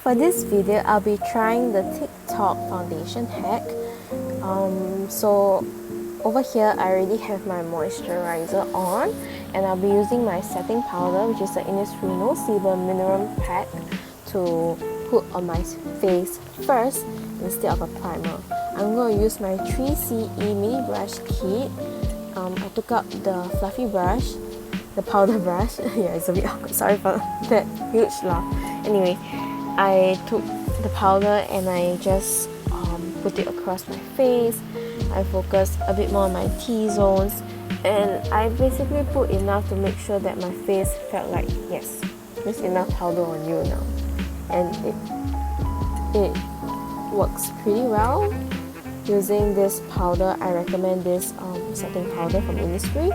for this video, I'll be trying the TikTok foundation hack. So over here, I already have my moisturizer on, and I'll be using my setting powder, which is the Innisfree No Sebum Mineral Pack, to put on my face first instead of a primer. I'm going to use my 3CE mini brush kit. I took out the fluffy brush, the powder brush. Yeah, it's a bit awkward. Sorry for that huge laugh. Anyway, I took the powder and I just put it across my face. I focused a bit more on my T-zones, and I basically put enough to make sure that my face felt like, yes, there's enough powder on you now. And it works pretty well. Using this powder, I recommend this setting powder from Innisfree.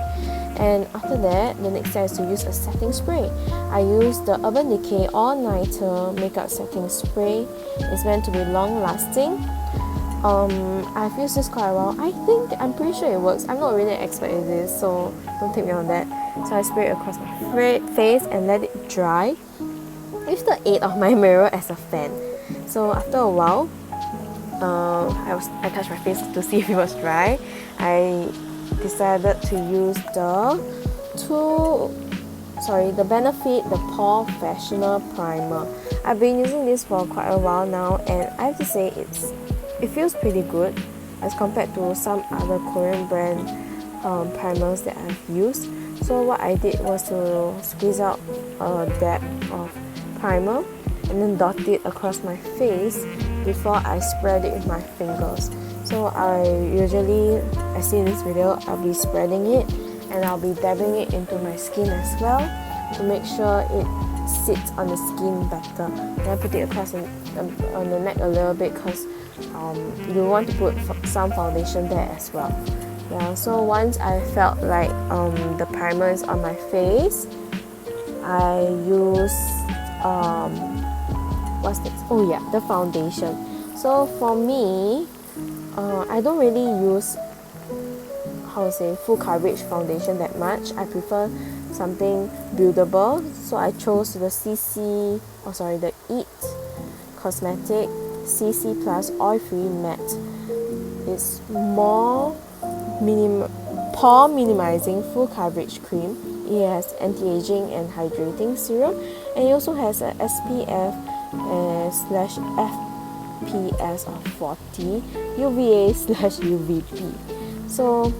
And after that, the next step is to use a setting spray. I use the Urban Decay All Nighter Makeup Setting Spray. It's meant to be long lasting. I've used this quite a while. I'm pretty sure it works. I'm not really an expert in this, so don't take me on that. So I spray it across my face and let it dry with the aid of my mirror as a fan. So after a while, I touched my face to see if it was dry. I decided to use the Benefit the Professional Primer. I've been using this for quite a while now, and I have to say it feels pretty good as compared to some other Korean brand primers that I've used. So what I did was to squeeze out a dab of primer and then dot it across my face before I spread it with my fingers. So I usually, as in this video, I'll be spreading it and I'll be dabbing it into my skin as well to make sure it sits on the skin better. And I put it across on the neck a little bit because you want to put some foundation there as well. Yeah, so once I felt like the primer is on my face, I use what's this? Oh yeah, the foundation. So for me, I don't really use full coverage foundation that much. I prefer something buildable. So I chose the the EAT Cosmetic CC Plus Oil Free Matte. It's more pore minimizing full coverage cream. It has anti-aging and hydrating serum, and it also has a SPF /FPS of 40, UVA/UVB. So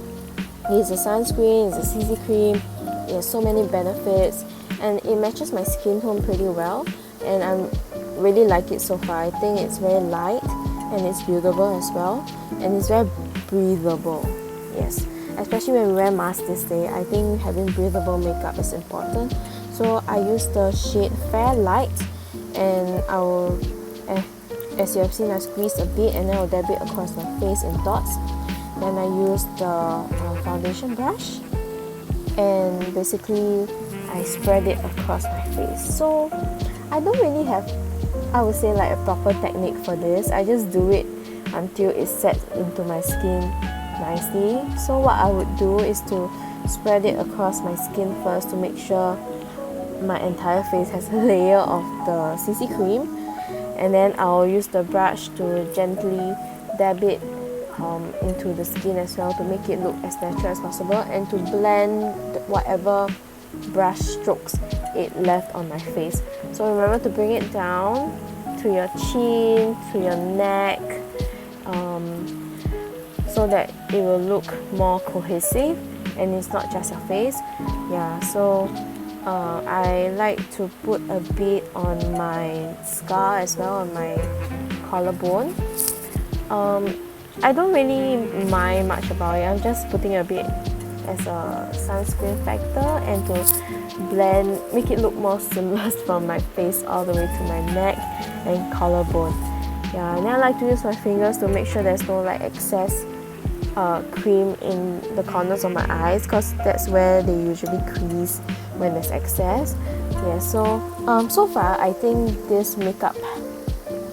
it's a sunscreen, it's a CC cream. It has so many benefits, and it matches my skin tone pretty well, and I really like it so far. I think it's very light and it's buildable as well, and it's very breathable. Yes, especially when we wear masks this day, I think having breathable makeup is important. So I use the shade Fair Light, and I will, as you have seen, I squeeze a bit and then I'll dab it across my face in dots. Then I use the foundation brush, and basically I spread it across my face. So I don't really have, I would say, like a proper technique for this. I just do it until it sets into my skin nicely. So what I would do is to spread it across my skin first to make sure my entire face has a layer of the CC cream, and then I'll use the brush to gently dab it into the skin as well to make it look as natural as possible, and to blend whatever brush strokes it left on my face. So remember to bring it down to your chin, to your neck, so that it will look more cohesive and it's not just your face. Yeah, so I like to put a bit on my scar as well, on my collarbone. I don't really mind much about it. I'm just putting a bit as a sunscreen factor and to make it look more seamless from my face all the way to my neck and collarbone. Yeah, and then I like to use my fingers to make sure there's no like excess cream in the corners of my eyes, because that's where they usually crease when there's excess. Yeah, so far I think this makeup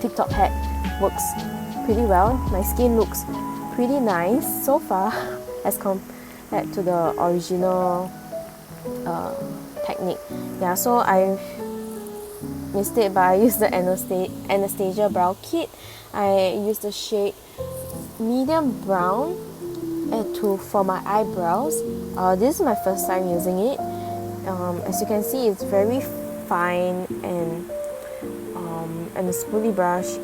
TikTok hack works pretty well. My skin looks pretty nice so far as compared to the original technique. Yeah, so mistake, but I used the Anastasia Brow Kit. I used the shade medium brown for my eyebrows. This is my first time using it. As you can see, it's very fine, and the spoolie brush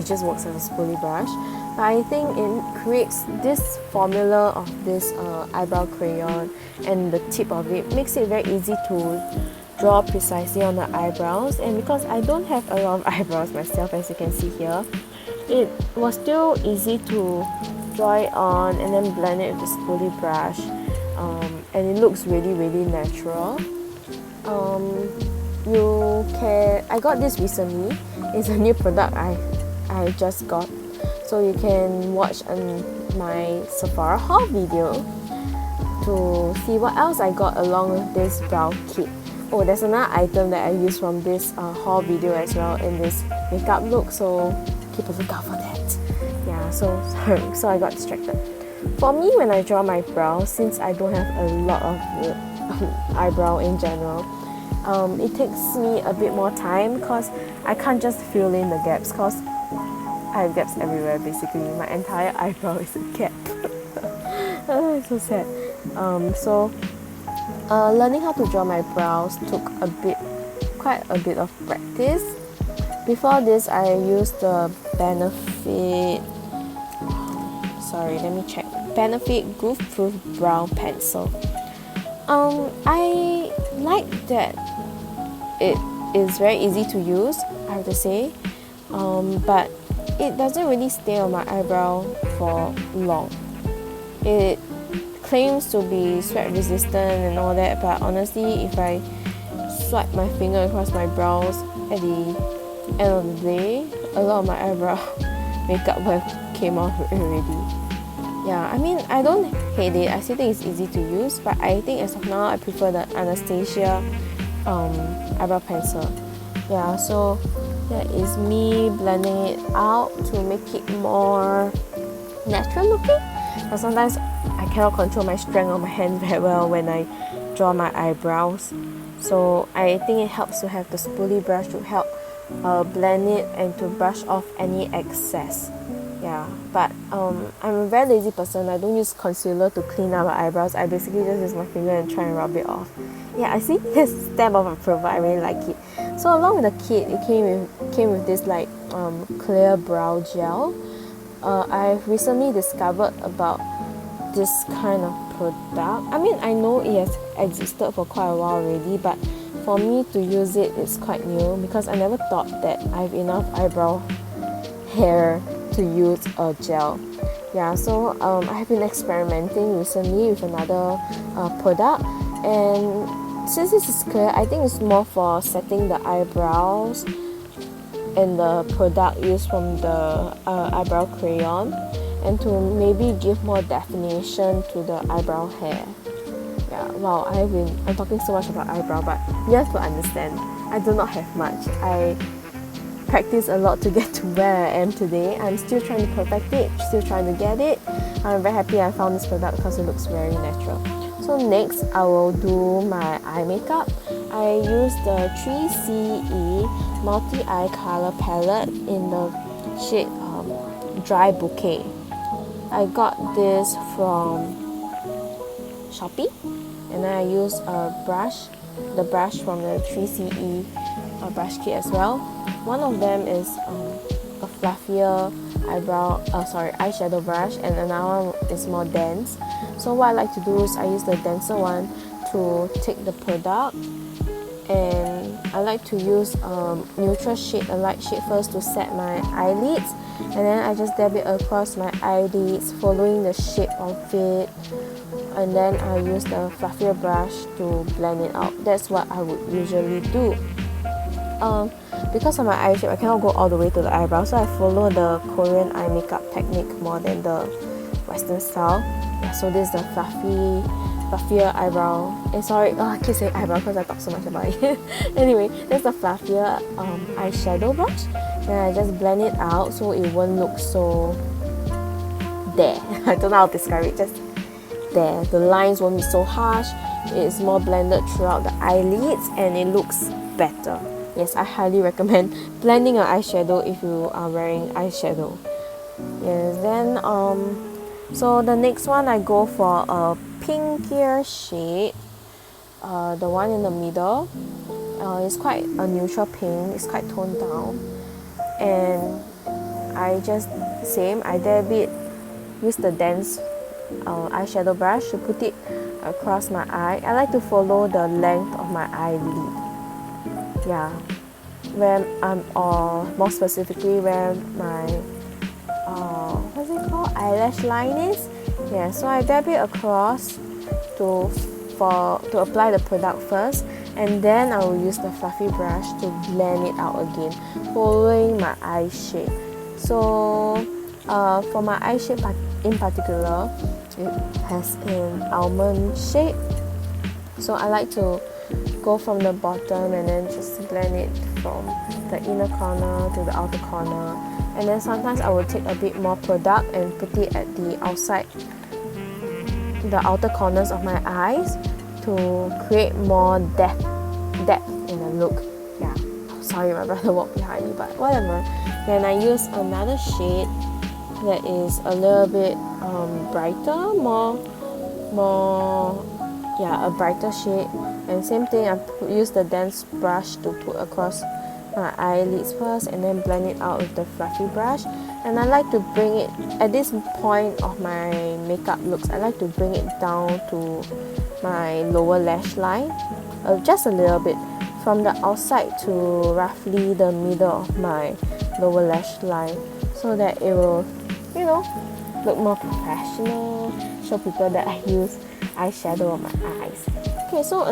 just works as a spoolie brush. But I think it creates this formula of this eyebrow crayon, and the tip of it makes it very easy to draw precisely on the eyebrows. And because I don't have a lot of eyebrows myself, as you can see here, it was still easy to draw it on and then blend it with the spoolie brush, and it looks really natural. I got this recently. It's a new product I just got, so you can watch my Sephora haul video to see what else I got along with this brow kit. Oh, there's another item that I used from this haul video as well in this makeup look, so keep a lookout for that. Yeah, so sorry, so I got distracted. For me, when I draw my brows, since I don't have a lot of eyebrow in general, it takes me a bit more time because I can't just fill in the gaps, because I have gaps everywhere basically. My entire eyebrow is a gap. It's so sad. Learning how to draw my brows took quite a bit of practice. Before this, I used the Benefit Groove Proof Brow Pencil. I like that it is very easy to use, I have to say, but it doesn't really stay on my eyebrow for long. It claims to be sweat resistant and all that, but honestly, if I swipe my finger across my brows at the end of the day, a lot of my eyebrow makeup will have came off already. Yeah, I mean, I don't hate it. I still think it's easy to use, but I think as of now, I prefer the Anastasia eyebrow pencil. Yeah, so that is me blending it out to make it more natural looking. But sometimes I cannot control my strength on my hand very well when I draw my eyebrows. So I think it helps to have the spoolie brush to help blend it and to brush off any excess. Yeah, but I'm a very lazy person. I don't use concealer to clean up my eyebrows. I basically just use my finger and try and rub it off. Yeah, I see this stamp of approval. I really like it. So along with the kit, it came with this like clear brow gel. I've recently discovered about this kind of product. I mean, I know it has existed for quite a while already, but for me to use it is quite new because I never thought that I have enough eyebrow hair to use a gel. Yeah, so I have been experimenting recently with another product, and since this is clear, I think it's more for setting the eyebrows, and the product used from the eyebrow crayon, and to maybe give more definition to the eyebrow hair. Yeah, wow, I'm talking so much about eyebrow, but you have to understand, I do not have much. I practice a lot to get to where I am today. I'm still trying to perfect it, still trying to get it. I'm very happy I found this product because it looks very natural. So next, I will do my eye makeup. I use the 3CE Multi-Eye Color Palette in the shade Dry Bouquet. I got this from Shopee, and then I use the brush from the 3CE brush kit as well. One of them is a fluffier eyeshadow brush, and another one is more dense. So what I like to do is I use the denser one to take the product, and I like to use neutral shade, a light shade first to set my eyelids, and then I just dab it across my eyelids following the shape of it, and then I use the fluffier brush to blend it out. That's what I would usually do. Because of my eye shape, I cannot go all the way to the eyebrow, so I follow the Korean eye makeup technique more than the Western style. Yeah, so this is the fluffier eyebrow. And sorry, I keep saying eyebrow because I talk so much about it. Anyway, there's the fluffier eyeshadow brush, and I just blend it out so it won't look so there. I don't know how to describe it, just there. The lines won't be so harsh. It's more blended throughout the eyelids, and it looks better. yes, I highly recommend blending your eyeshadow if you are wearing eyeshadow. Yes, then so the next one I go for a pinkier shade, the one in the middle. It's quite a neutral pink, it's quite toned down, and I just I dab it, use the dense eyeshadow brush to put it across my eye. I like to follow the length of my eyelid, yeah, where or more specifically where my what's it called, eyelash line is. Yeah, so I dab it across to apply the product first, and then I will use the fluffy brush to blend it out again, following my eye shape. So for my eye shape in particular, it has an almond shape, so I like to go from the bottom and then just blend it from the inner corner to the outer corner, and then sometimes I will take a bit more product and put it at the outside, the outer corners of my eyes, to create more depth in the look. Yeah, sorry, my brother walked behind me, but whatever. Then I use another shade that is a little bit brighter, a brighter shade. And same thing, I use the dense brush to put across my eyelids first, and then blend it out with the fluffy brush. And I like to bring it, at this point of my makeup looks, I like to bring it down to my lower lash line, just a little bit, from the outside to roughly the middle of my lower lash line, so that it will, look more professional, show people that I use eyeshadow on my eyes. Okay, so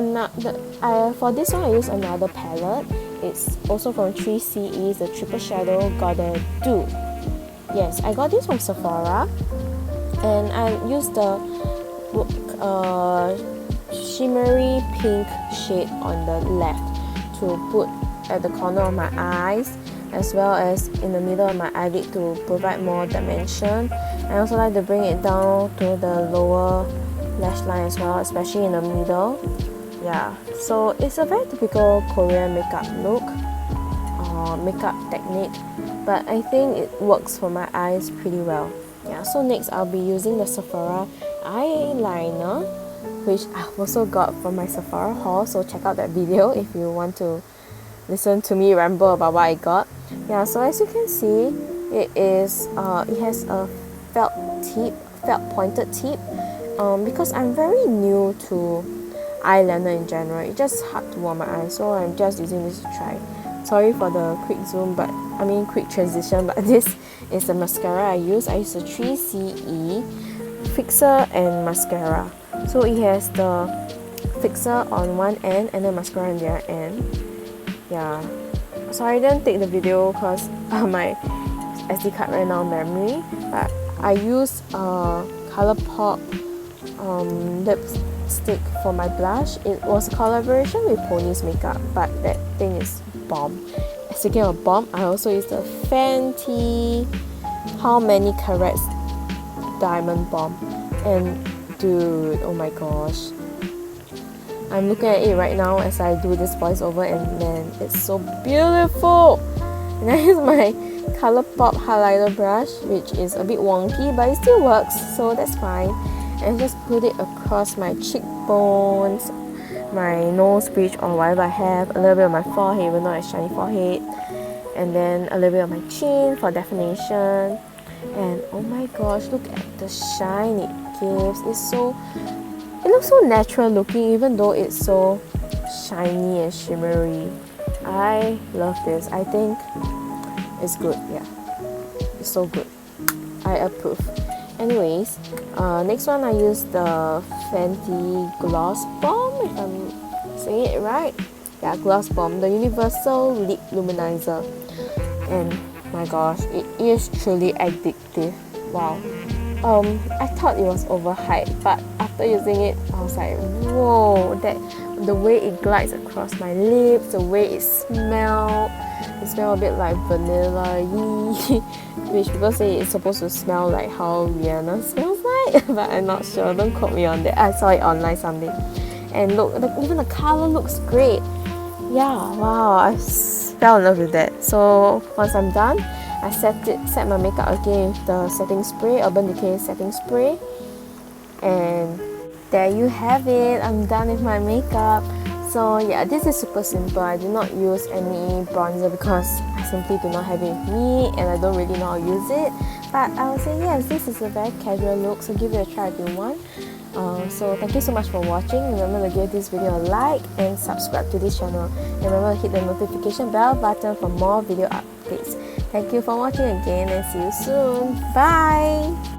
for this one I use another palette. It's also from 3CE, the Triple Shadow Gotta Do. Yes, I got this from Sephora, and I used the shimmery pink shade on the left to put at the corner of my eyes, as well as in the middle of my eyelid to provide more dimension. I also like to bring it down to the lower lash line as well, especially in the middle. Yeah, so it's a very typical Korean makeup look, makeup technique, but I think it works for my eyes pretty well. Yeah, so next I'll be using the Sephora eyeliner, which I've also got from my Sephora haul, so check out that video if you want to listen to me ramble about what I got. Yeah, so as you can see, it has a felt pointed tip, because I'm very new to eyeliner in general. It's just hard to warm my eyes, so I'm just using this to try. Sorry for the quick transition, but this is the mascara I use. I use the 3CE fixer and mascara. So it has the fixer on one end and the mascara on the other end. Yeah, sorry I didn't take the video because my SD card ran out of memory, but I used Colourpop lipstick for my blush. It was a collaboration with Pony's makeup, but that thing is bomb. Speaking of bomb, I also used the Fenty How Many Carats Diamond Bomb, and dude, oh my gosh, I'm looking at it right now as I do this voiceover, and man, it's so beautiful. And I use my Colourpop highlighter brush, which is a bit wonky, but it still works, so that's fine. And just put it across my cheekbones, my nose bridge, or whatever I have, a little bit of my forehead, even though I have shiny forehead, and then a little bit of my chin for definition. And oh my gosh, look at the shine it gives. It looks so natural looking, even though it's so shiny and shimmery. I love this. I think it's good. Yeah, it's so good. I approve. Anyways, next one I use the Fenty Gloss Bomb, if I'm saying it right. Yeah, Gloss Bomb, the Universal Lip Luminizer. And my gosh, it is truly addictive. Wow. I thought it was overhyped, but after using it, I was like, whoa, the way it glides across my lips, the way it smells a bit like vanilla-y, which people say it's supposed to smell like how Rihanna smells like, but I'm not sure, don't quote me on that. I saw it online someday. And look, even the color looks great. yeah, wow, fell in love with that. So once I'm done, I set my makeup again with the setting spray, Urban Decay setting spray, and there you have it. I'm done with my makeup. So yeah, this is super simple. I do not use any bronzer because I simply do not have it with me and I don't really know how to use it. But I would say yes, this is a very casual look, so give it a try if you want. So thank you so much for watching. Remember to give this video a like and subscribe to this channel. And remember to hit the notification bell button for more video updates. Thank you for watching again and see you soon. Bye!